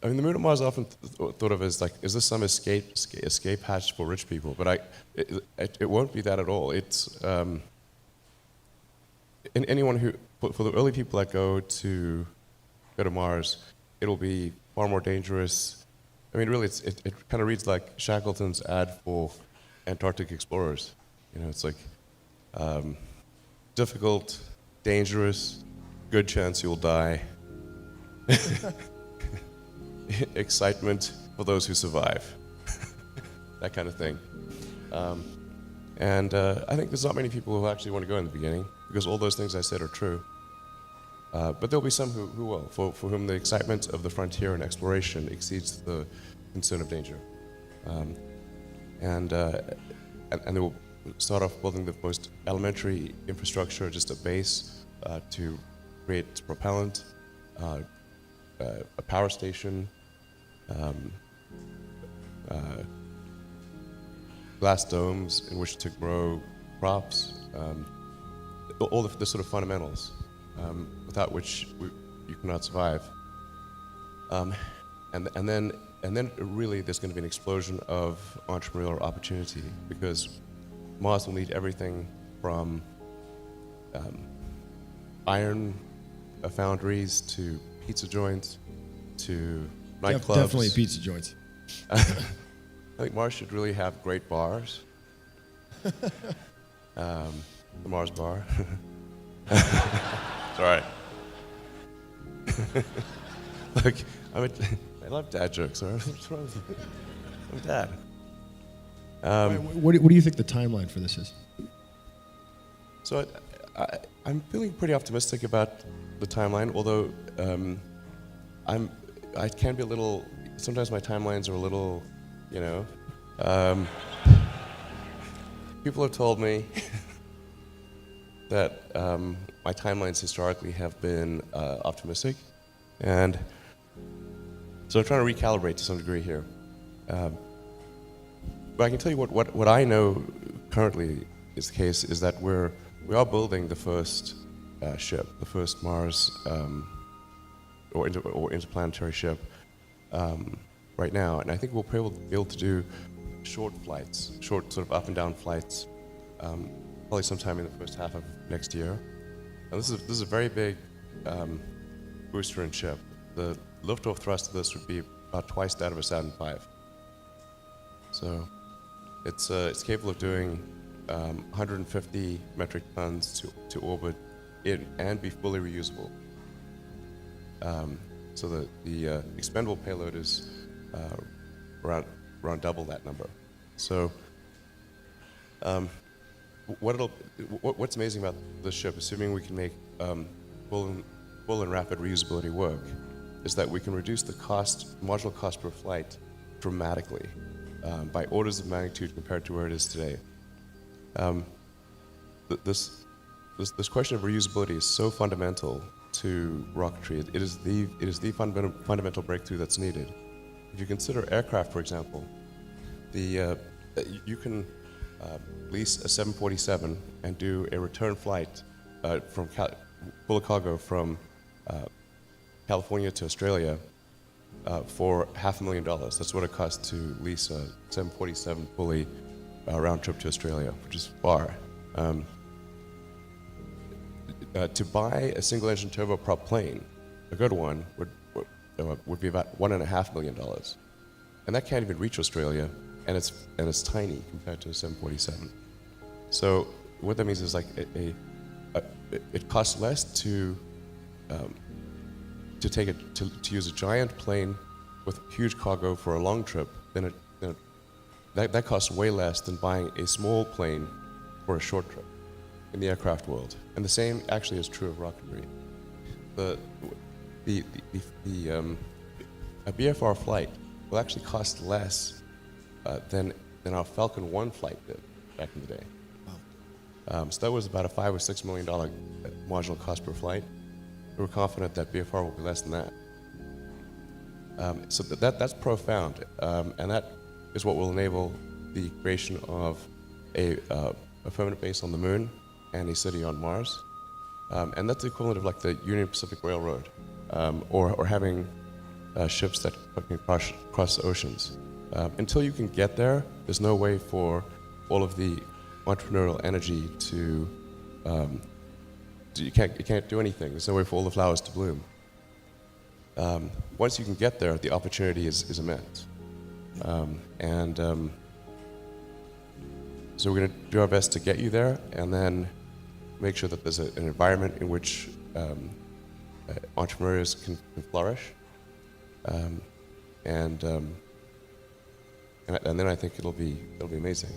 I mean, the moon of Mars is often thought of as like, is this some escape hatch for rich people? But it won't be that at all. It's anyone who, for the early people that go to Mars, it'll be far more dangerous. I mean, really, it kind of reads like Shackleton's ad for Antarctic explorers. You know, it's like difficult, dangerous, good chance you'll die. Excitement for those who survive. That kind of thing. I think there's not many people who actually want to go in the beginning, because all those things I said are true. But there'll be some who will, for whom the excitement of the frontier and exploration exceeds the concern of danger. And they will start off building the most elementary infrastructure, just a base to create propellant, a power station, glass domes in which to grow crops, all the sort of fundamentals without which you cannot survive. And then really there's going to be an explosion of entrepreneurial opportunity, because Mars will need everything from iron foundries to pizza joints to nightclubs. Definitely pizza joints. I think Mars should really have great bars. The Mars bar. It's all right. Look, I love dad jokes. All right? What's wrong with you? I'm dad. What do you think the timeline for this is? So I'm feeling pretty optimistic about the timeline, although I can be a little. Sometimes my timelines are a little, you know. People have told me that my timelines historically have been optimistic, and so I'm trying to recalibrate to some degree here. But I can tell you what I know currently is the case is that we are building the first ship, the first Mars or interplanetary ship right now, and I think we'll probably be able to do short flights, short sort of up and down flights, probably sometime in the first half of next year. And this is a very big booster and ship. The liftoff thrust of this would be about twice that of a Saturn V. So it's capable of doing 150 metric tons to orbit and be fully reusable. So the expendable payload is around double that number. So what's amazing about this ship, assuming we can make full and rapid reusability work, is that we can reduce the marginal cost per flight dramatically, by orders of magnitude compared to where it is today. This question of reusability is so fundamental to rocketry. It is the fundamental breakthrough that's needed. If you consider aircraft, for example, you can lease a 747 and do a return flight full of cargo from California to Australia for $500,000. That's what it costs to lease a 747 fully round trip to Australia, which is far. To buy a single-engine turboprop plane, a good one, would be about $1.5 million, and that can't even reach Australia, and it's tiny compared to a 747. So what that means is like it costs less to use a giant plane with huge cargo for a long trip than that costs way less than buying a small plane for a short trip in the aircraft world. And the same actually is true of rocketry. A BFR flight will actually cost less than our Falcon 1 flight did back in the day. Wow. So that was about a $5 or $6 million marginal cost per flight. We're confident that BFR will be less than that. So that's profound, and that is what will enable the creation of a permanent base on the moon and a city on Mars. And that's the equivalent of like the Union Pacific Railroad, or having ships that can cross oceans. Until you can get there, there's no way for all of the entrepreneurial energy to you can't do anything. There's no way for all the flowers to bloom. Once you can get there, the opportunity is immense. So we're going to do our best to get you there, and then make sure that there's an environment in which entrepreneurs can flourish. And then I think it'll be amazing.